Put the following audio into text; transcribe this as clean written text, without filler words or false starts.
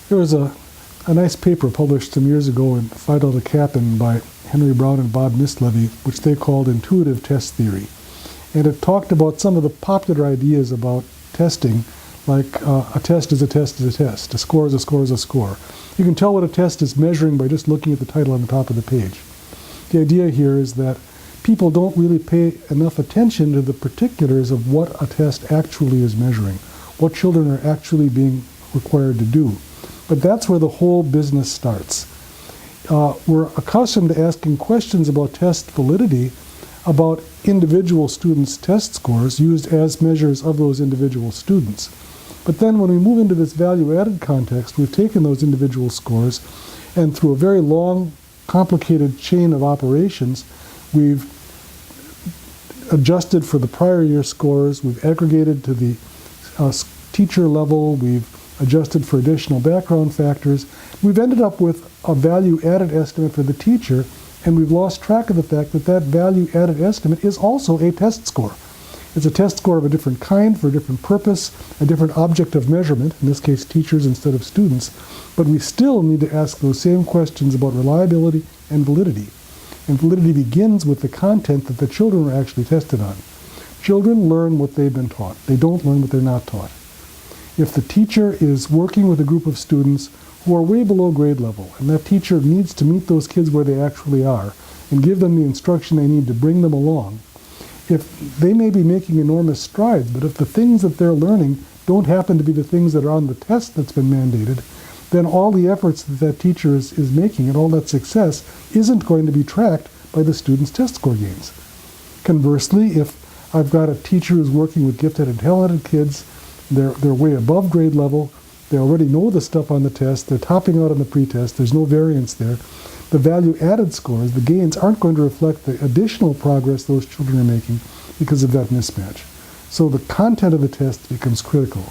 There was a nice paper published some years ago in Phi Delta Kappan by Henry Brown and Bob Mislevy, which they called intuitive test theory. And it talked about some of the popular ideas about testing, like a test is a test is a test, a score is a score is a score. You can tell what a test is measuring by just looking at the title on the top of the page. The idea here is that people don't really pay enough attention to the particulars of what a test actually is measuring, what children are actually being required to do. But that's where the whole business starts. We're accustomed to asking questions about test validity about individual students' test scores used as measures of those individual students. But then when we move into this value-added context, we've taken those individual scores and through a very long, complicated chain of operations, we've adjusted for the prior year scores, we've aggregated to the teacher level, we've adjusted for additional background factors. We've ended up with a value-added estimate for the teacher, and we've lost track of the fact that that value-added estimate is also a test score. It's a test score of a different kind, for a different purpose, a different object of measurement, in this case teachers instead of students, but we still need to ask those same questions about reliability and validity. And validity begins with the content that the children are actually tested on. Children learn what they've been taught. They don't learn what they're not taught. If the teacher is working with a group of students who are way below grade level, and that teacher needs to meet those kids where they actually are and give them the instruction they need to bring them along, if they may be making enormous strides, but if the things that they're learning don't happen to be the things that are on the test that's been mandated, then all the efforts that that teacher is making and all that success isn't going to be tracked by the student's test score gains. Conversely, if I've got a teacher who's working with gifted and talented kids, they're way above grade level, they already know the stuff on the test, they're topping out on the pretest, there's no variance there. The value-added scores, the gains, aren't going to reflect the additional progress those children are making because of that mismatch. So the content of the test becomes critical.